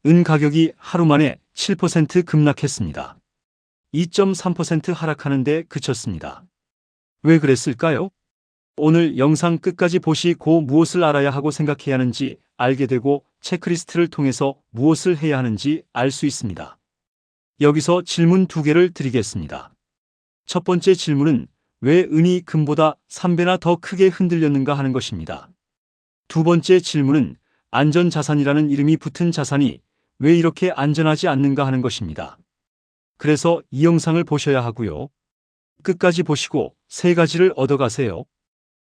은 가격이 하루 만에 7% 급락했습니다. 2.3% 하락하는데 그쳤습니다. 왜 그랬을까요? 오늘 영상 끝까지 보시고 무엇을 알아야 하고 생각해야 하는지 알게 되고 체크리스트를 통해서 무엇을 해야 하는지 알 수 있습니다. 여기서 질문 2개를 드리겠습니다. 첫 번째 질문은 왜 은이 금보다 3배나 더 크게 흔들렸는가 하는 것입니다. 두 번째 질문은 안전자산이라는 이름이 붙은 자산이 왜 이렇게 안전하지 않는가 하는 것입니다. 그래서 이 영상을 보셔야 하고요. 끝까지 보시고 3가지를 얻어가세요.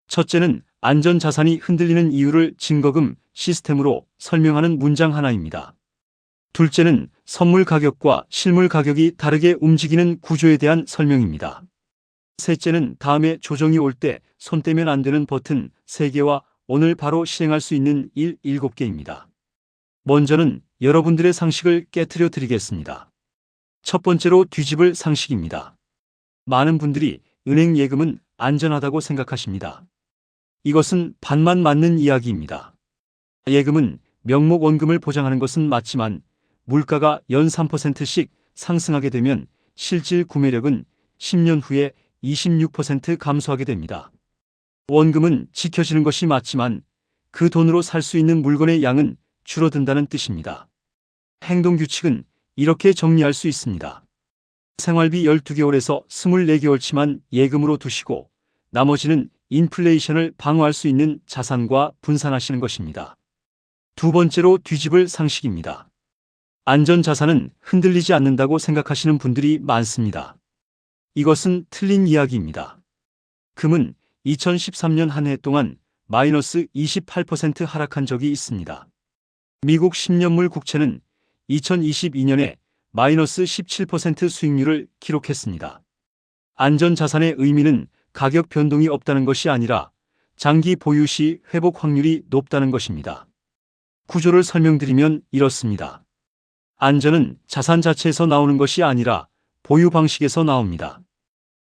첫째는 안전자산이 흔들리는 이유를 증거금 시스템으로 설명하는 문장 하나입니다. 둘째는 선물 가격과 실물 가격이 다르게 움직이는 구조에 대한 설명입니다. 셋째는 다음에 조정이 올 때 손 떼면 안 되는 버튼 3개와 오늘 바로 실행할 수 있는 일 7개입니다. 먼저는 여러분들의 상식을 깨트려 드리겠습니다. 첫 번째로 뒤집을 상식입니다. 많은 분들이 은행 예금은 안전하다고 생각하십니다. 이것은 반만 맞는 이야기입니다. 예금은 명목 원금을 보장하는 것은 맞지만 물가가 연 3%씩 상승하게 되면 실질 구매력은 10년 후에 26% 감소하게 됩니다. 원금은 지켜지는 것이 맞지만 그 돈으로 살 수 있는 물건의 양은 줄어든다는 뜻입니다. 행동규칙은 이렇게 정리할 수 있습니다. 생활비 12개월에서 24개월치만 예금으로 두시고 나머지는 인플레이션을 방어할 수 있는 자산과 분산하시는 것입니다. 두 번째로 뒤집을 상식입니다. 안전자산은 흔들리지 않는다고 생각하시는 분들이 많습니다. 이것은 틀린 이야기입니다. 금은 2013년 한 해 동안 마이너스 28% 하락한 적이 있습니다. 미국 10년물 국채는 2022년에 마이너스 17% 수익률을 기록했습니다. 안전자산의 의미는 가격 변동이 없다는 것이 아니라 장기 보유 시 회복 확률이 높다는 것입니다. 구조를 설명드리면 이렇습니다. 안전은 자산 자체에서 나오는 것이 아니라 보유 방식에서 나옵니다.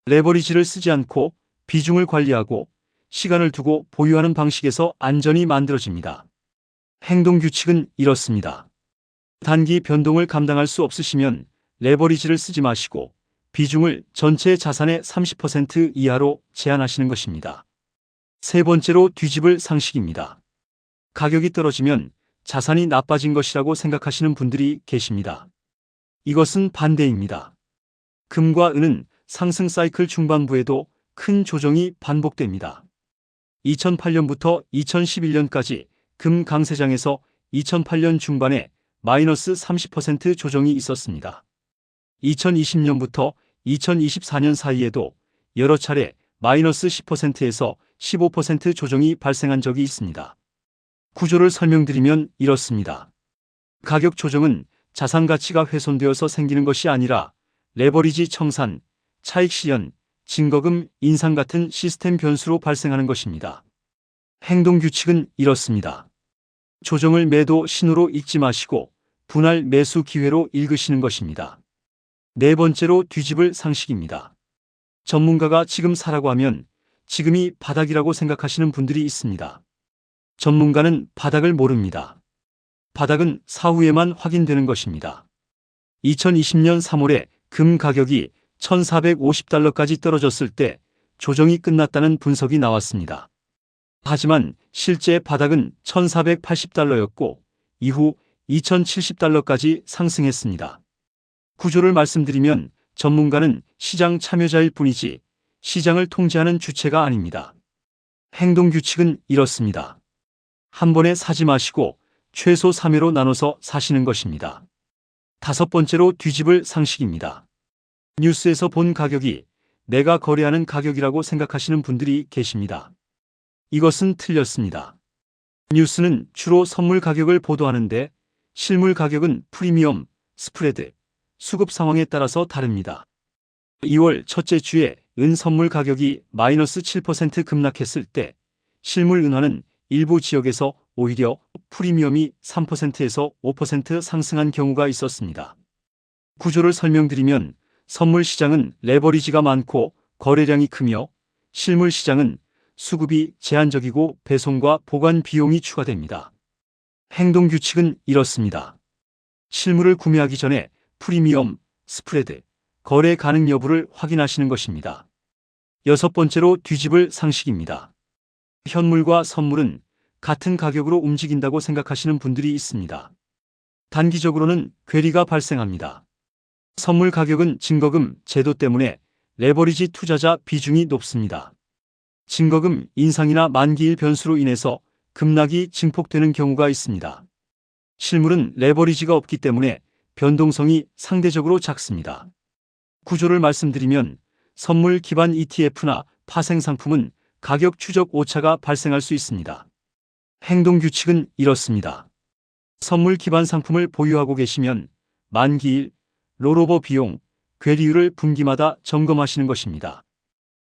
레버리지를 쓰지 않고 비중을 관리하고 시간을 두고 보유하는 방식에서 안전이 만들어집니다. 행동규칙은 이렇습니다. 단기 변동을 감당할 수 없으시면 레버리지를 쓰지 마시고 비중을 전체 자산의 30% 이하로 제한하시는 것입니다. 세 번째로 뒤집을 상식입니다. 가격이 떨어지면 자산이 나빠진 것이라고 생각하시는 분들이 계십니다. 이것은 반대입니다. 금과 은은 상승 사이클 중반부에도 큰 조정이 반복됩니다. 2008년부터 2011년까지 금 강세장에서 2008년 중반에 마이너스 30% 조정이 있었습니다. 2020년부터 2024년 사이에도 여러 차례 마이너스 10%에서 15% 조정이 발생한 적이 있습니다. 구조를 설명드리면 이렇습니다. 가격 조정은 자산 가치가 훼손되어서 생기는 것이 아니라 레버리지 청산, 차익 실현, 증거금 인상 같은 시스템 변수로 발생하는 것입니다. 행동규칙은 이렇습니다. 조정을 매도 신호로 읽지 마시고 분할 매수 기회로 읽으시는 것입니다. 네 번째로 뒤집을 상식입니다. 전문가가 지금 사라고 하면 지금이 바닥이라고 생각하시는 분들이 있습니다. 전문가는 바닥을 모릅니다. 바닥은 사후에만 확인되는 것입니다. 2020년 3월에 금 가격이 1,450달러까지 떨어졌을 때 조정이 끝났다는 분석이 나왔습니다. 하지만 실제 바닥은 1,480달러였고 이후 2,070달러까지 상승했습니다. 구조를 말씀드리면 전문가는 시장 참여자일 뿐이지 시장을 통제하는 주체가 아닙니다. 행동규칙은 이렇습니다. 한 번에 사지 마시고 최소 3회로 나눠서 사시는 것입니다. 다섯 번째로 뒤집을 상식입니다. 뉴스에서 본 가격이 내가 거래하는 가격이라고 생각하시는 분들이 계십니다. 이것은 틀렸습니다. 뉴스는 주로 선물 가격을 보도하는데 실물 가격은 프리미엄, 스프레드, 수급 상황에 따라서 다릅니다. 2월 첫째 주에 은 선물 가격이 마이너스 7% 급락했을 때 실물 은화는 일부 지역에서 오히려 프리미엄이 3%에서 5% 상승한 경우가 있었습니다. 구조를 설명드리면 선물 시장은 레버리지가 많고 거래량이 크며 실물 시장은 수급이 제한적이고 배송과 보관 비용이 추가됩니다. 행동규칙은 이렇습니다. 실물을 구매하기 전에 프리미엄, 스프레드, 거래 가능 여부를 확인하시는 것입니다. 여섯 번째로 뒤집을 상식입니다. 현물과 선물은 같은 가격으로 움직인다고 생각하시는 분들이 있습니다. 단기적으로는 괴리가 발생합니다. 선물 가격은 증거금 제도 때문에 레버리지 투자자 비중이 높습니다. 증거금 인상이나 만기일 변수로 인해서 급락이 증폭되는 경우가 있습니다. 실물은 레버리지가 없기 때문에 변동성이 상대적으로 작습니다. 구조를 말씀드리면 선물 기반 ETF나 파생 상품은 가격 추적 오차가 발생할 수 있습니다. 행동 규칙은 이렇습니다. 선물 기반 상품을 보유하고 계시면 만기일, 롤오버 비용, 괴리율을 분기마다 점검하시는 것입니다.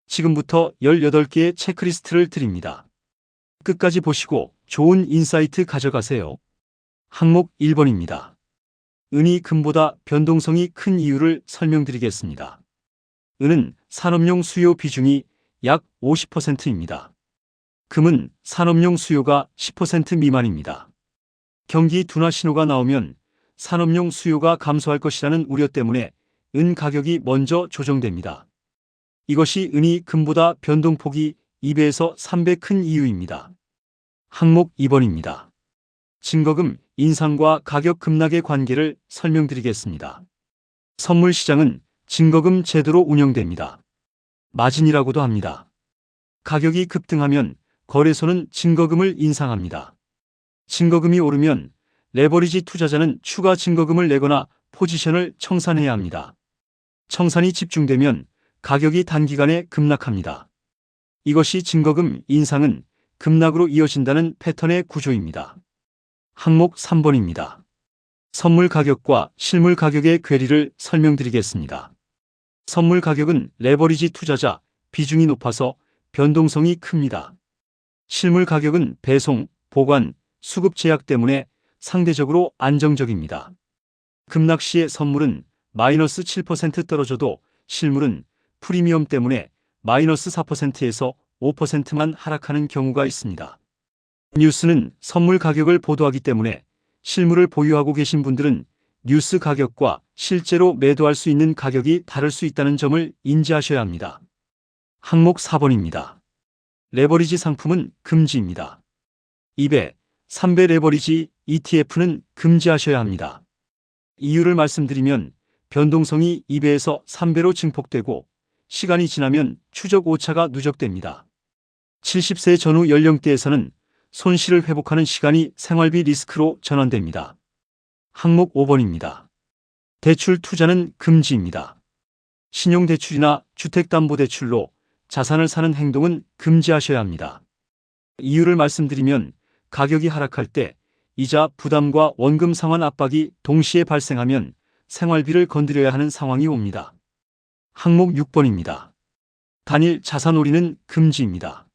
지금부터 18개의 체크리스트를 드립니다. 끝까지 보시고 좋은 인사이트 가져가세요. 항목 1번입니다. 은이 금보다 변동성이 큰 이유를 설명드리겠습니다. 은은 산업용 수요 비중이 약 50%입니다. 금은 산업용 수요가 10% 미만입니다. 경기 둔화 신호가 나오면 산업용 수요가 감소할 것이라는 우려 때문에 은 가격이 먼저 조정됩니다. 이것이 은이 금보다 변동폭이 2배에서 3배 큰 이유입니다. 항목 2번입니다. 증거금 인상과 가격 급락의 관계를 설명드리겠습니다. 선물 시장은 증거금 제도로 운영됩니다. 마진이라고도 합니다. 가격이 급등하면 거래소는 증거금을 인상합니다. 증거금이 오르면 레버리지 투자자는 추가 증거금을 내거나 포지션을 청산해야 합니다. 청산이 집중되면 가격이 단기간에 급락합니다. 이것이 증거금 인상은 급락으로 이어진다는 패턴의 구조입니다. 항목 3번입니다. 선물 가격과 실물 가격의 괴리를 설명드리겠습니다. 선물 가격은 레버리지 투자자 비중이 높아서 변동성이 큽니다. 실물 가격은 배송, 보관, 수급 제약 때문에 상대적으로 안정적입니다. 급락 시의 선물은 마이너스 7% 떨어져도 실물은 프리미엄 때문에 마이너스 4%에서 5%만 하락하는 경우가 있습니다. 뉴스는 선물 가격을 보도하기 때문에 실물을 보유하고 계신 분들은 뉴스 가격과 실제로 매도할 수 있는 가격이 다를 수 있다는 점을 인지하셔야 합니다. 항목 4번입니다. 레버리지 상품은 금지입니다. 2배, 3배 레버리지 ETF는 금지하셔야 합니다. 이유를 말씀드리면 변동성이 2배에서 3배로 증폭되고 시간이 지나면 추적 오차가 누적됩니다. 70세 전후 연령대에서는 손실을 회복하는 시간이 생활비 리스크로 전환됩니다. 항목 5번입니다. 대출 투자는 금지입니다. 신용대출이나 주택담보대출로 자산을 사는 행동은 금지하셔야 합니다. 이유를 말씀드리면 가격이 하락할 때 이자 부담과 원금 상환 압박이 동시에 발생하면 생활비를 건드려야 하는 상황이 옵니다. 항목 6번입니다. 단일 자산올인은 금지입니다.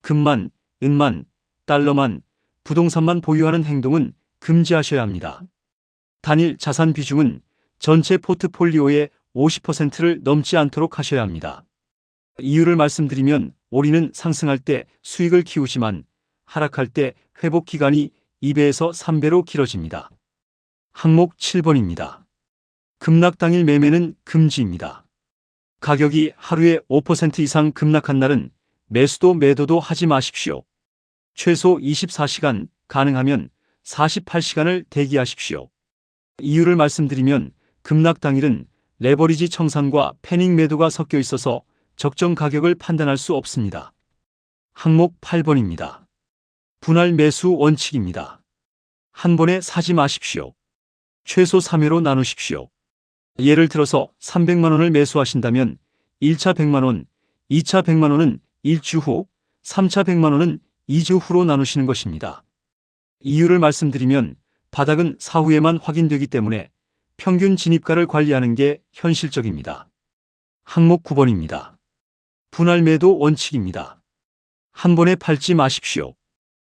금만, 은만, 달러만, 부동산만 보유하는 행동은 금지하셔야 합니다. 단일 자산 비중은 전체 포트폴리오의 50%를 넘지 않도록 하셔야 합니다. 이유를 말씀드리면 올인은 상승할 때 수익을 키우지만 하락할 때 회복 기간이 2배에서 3배로 길어집니다. 항목 7번입니다. 급락 당일 매매는 금지입니다. 가격이 하루에 5% 이상 급락한 날은 매수도 매도도 하지 마십시오. 최소 24시간, 가능하면 48시간을 대기하십시오. 이유를 말씀드리면 급락 당일은 레버리지 청산과 패닉 매도가 섞여 있어서 적정 가격을 판단할 수 없습니다. 항목 8번입니다. 분할 매수 원칙입니다. 한 번에 사지 마십시오. 최소 3회로 나누십시오. 예를 들어서 300만 원을 매수하신다면 1차 100만 원, 2차 100만 원은 일주 후, 3차 100만 원은 2주 후로 나누시는 것입니다. 이유를 말씀드리면 바닥은 사후에만 확인되기 때문에 평균 진입가를 관리하는 게 현실적입니다. 항목 9번입니다. 분할 매도 원칙입니다. 한 번에 팔지 마십시오.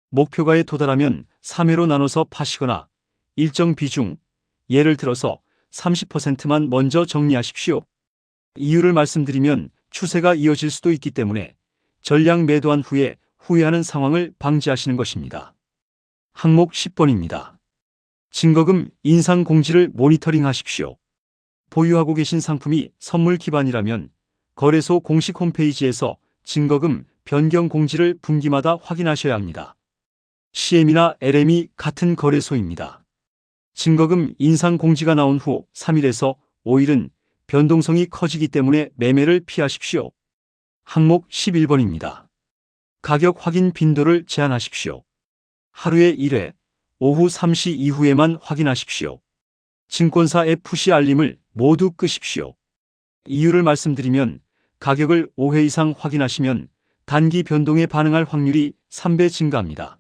목표가에 도달하면 3회로 나눠서 파시거나 일정 비중, 예를 들어서 30%만 먼저 정리하십시오. 이유를 말씀드리면 추세가 이어질 수도 있기 때문에 전량 매도한 후에 후회하는 상황을 방지하시는 것입니다. 항목 10번입니다. 증거금 인상 공지를 모니터링하십시오. 보유하고 계신 상품이 선물 기반이라면 거래소 공식 홈페이지에서 증거금 변경 공지를 분기마다 확인하셔야 합니다. CM이나 LM이 같은 거래소입니다. 증거금 인상 공지가 나온 후 3일에서 5일은 변동성이 커지기 때문에 매매를 피하십시오. 항목 11번입니다. 가격 확인 빈도를 제한하십시오. 하루에 1회, 오후 3시 이후에만 확인하십시오. 증권사 앱 푸시 알림을 모두 끄십시오. 이유를 말씀드리면 가격을 5회 이상 확인하시면 단기 변동에 반응할 확률이 3배 증가합니다.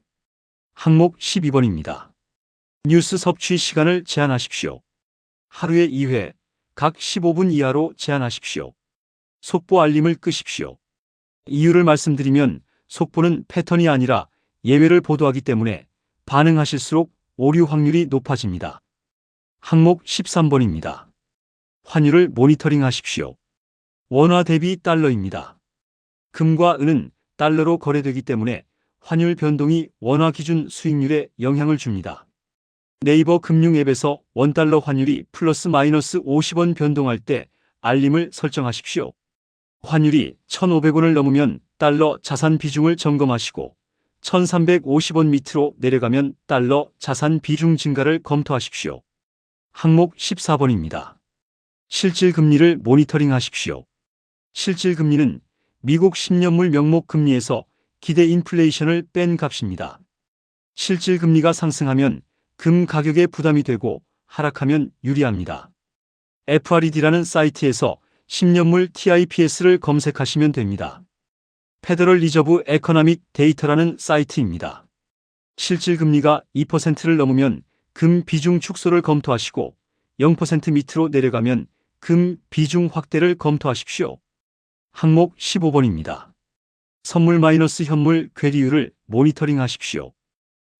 항목 12번입니다. 뉴스 섭취 시간을 제한하십시오. 하루에 2회, 각 15분 이하로 제한하십시오. 속보 알림을 끄십시오. 이유를 말씀드리면 속보는 패턴이 아니라 예외를 보도하기 때문에 반응하실수록 오류 확률이 높아집니다. 항목 13번입니다. 환율을 모니터링 하십시오. 원화 대비 달러입니다. 금과 은은 달러로 거래되기 때문에 환율 변동이 원화 기준 수익률에 영향을 줍니다. 네이버 금융 앱에서 원달러 환율이 플러스 마이너스 50원 변동할 때 알림을 설정하십시오. 환율이 1,500원을 넘으면 달러 자산 비중을 점검하시고 1,350원 밑으로 내려가면 달러 자산 비중 증가를 검토하십시오. 항목 14번입니다. 실질 금리를 모니터링 하십시오. 실질 금리는 미국 10년물 명목 금리에서 기대 인플레이션을 뺀 값입니다. 실질 금리가 상승하면 금 가격에 부담이 되고 하락하면 유리합니다. FRED라는 사이트에서 10년물 TIPS를 검색하시면 됩니다. 페더럴 리저브 에코노믹 데이터라는 사이트입니다. 실질 금리가 2%를 넘으면 금 비중 축소를 검토하시고 0% 밑으로 내려가면 금 비중 확대를 검토하십시오. 항목 15번입니다. 선물 마이너스 현물 괴리율을 모니터링 하십시오.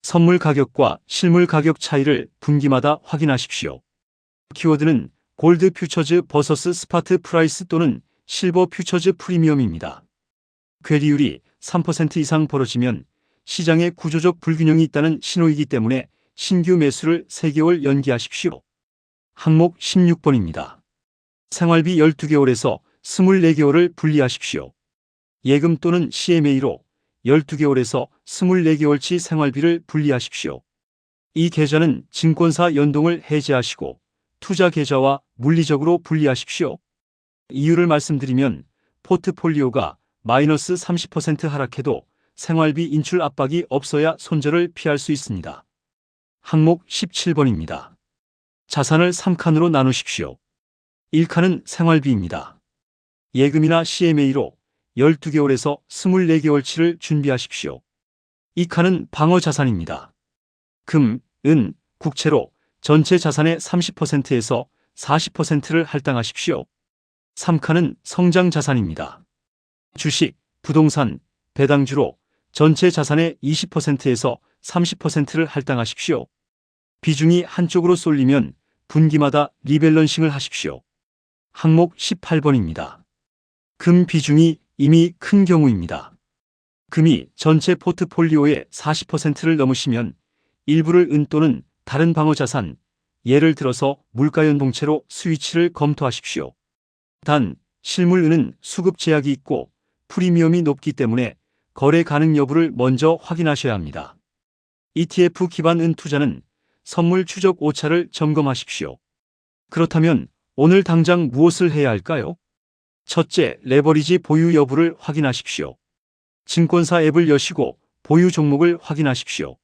선물 가격과 실물 가격 차이를 분기마다 확인하십시오. 키워드는 골드 퓨처즈 vs 스파트 프라이스 또는 실버 퓨처즈 프리미엄입니다. 괴리율이 3% 이상 벌어지면 시장에 구조적 불균형이 있다는 신호이기 때문에 신규 매수를 3개월 연기하십시오. 항목 16번입니다. 생활비 12개월에서 24개월을 분리하십시오. 예금 또는 CMA로 12개월에서 24개월치 생활비를 분리하십시오. 이 계좌는 증권사 연동을 해제하시고 투자 계좌와 물리적으로 분리하십시오. 이유를 말씀드리면 포트폴리오가 마이너스 30% 하락해도 생활비 인출 압박이 없어야 손절을 피할 수 있습니다. 항목 17번입니다. 자산을 3칸으로 나누십시오. 1칸은 생활비입니다. 예금이나 CMA로 12개월에서 24개월치를 준비하십시오. 2칸은 방어 자산입니다. 금, 은, 국채로 전체 자산의 30%에서 40%를 할당하십시오. 3칸은 성장 자산입니다. 주식, 부동산, 배당주로 전체 자산의 20%에서 30%를 할당하십시오. 비중이 한쪽으로 쏠리면 분기마다 리밸런싱을 하십시오. 항목 18번입니다. 금 비중이 이미 큰 경우입니다. 금이 전체 포트폴리오의 40%를 넘으시면 일부를 은 또는 다른 방어 자산, 예를 들어서 물가연동체로 스위치를 검토하십시오. 단, 실물 은은 수급 제약이 있고 프리미엄이 높기 때문에 거래 가능 여부를 먼저 확인하셔야 합니다. ETF 기반 은 투자는 선물 추적 오차를 점검하십시오. 그렇다면 오늘 당장 무엇을 해야 할까요? 첫째, 레버리지 보유 여부를 확인하십시오. 증권사 앱을 여시고 보유 종목을 확인하십시오.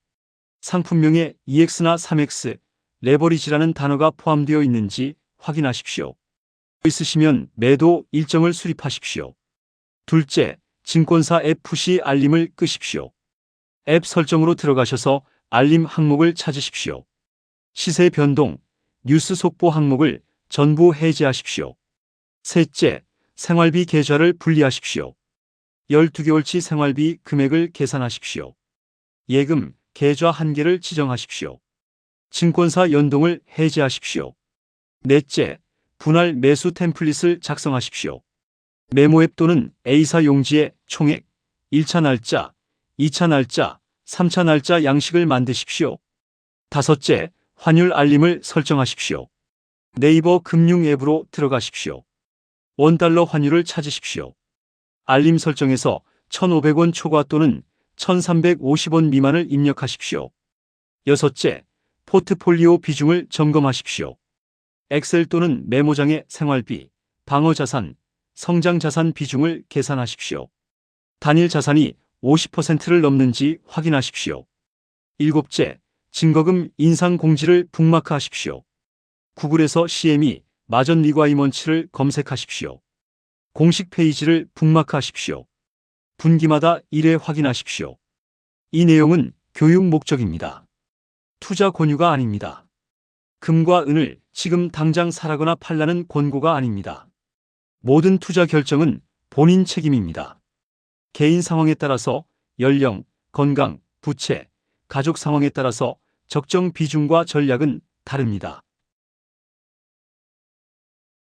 상품명에 EX나 3X, 레버리지라는 단어가 포함되어 있는지 확인하십시오. 있으시면 매도 일정을 수립하십시오. 둘째, 증권사 앱 푸시 알림을 끄십시오. 앱 설정으로 들어가셔서 알림 항목을 찾으십시오. 시세 변동, 뉴스 속보 항목을 전부 해제하십시오. 셋째, 생활비 계좌를 분리하십시오. 12개월치 생활비 금액을 계산하십시오. 예금, 계좌 1개를 지정하십시오. 증권사 연동을 해제하십시오. 넷째, 분할 매수 템플릿을 작성하십시오. 메모앱 또는 A사 용지에 총액, 1차 날짜, 2차 날짜, 3차 날짜 양식을 만드십시오. 다섯째, 환율 알림을 설정하십시오. 네이버 금융 앱으로 들어가십시오. 원달러 환율을 찾으십시오. 알림 설정에서 1,500원 초과 또는 1,350원 미만을 입력하십시오. 여섯째, 포트폴리오 비중을 점검하십시오. 엑셀 또는 메모장에 생활비, 방어자산, 성장자산 비중을 계산하십시오. 단일 자산이 50%를 넘는지 확인하십시오. 일곱째, 증거금 인상 공지를 북마크하십시오. 구글에서 CME 마전 리과이먼츠를 검색하십시오. 공식 페이지를 북마크하십시오. 분기마다 1회 확인하십시오. 이 내용은 교육 목적입니다. 투자 권유가 아닙니다. 금과 은을 지금 당장 사라거나 팔라는 권고가 아닙니다. 모든 투자 결정은 본인 책임입니다. 개인 상황에 따라서 연령, 건강, 부채, 가족 상황에 따라서 적정 비중과 전략은 다릅니다.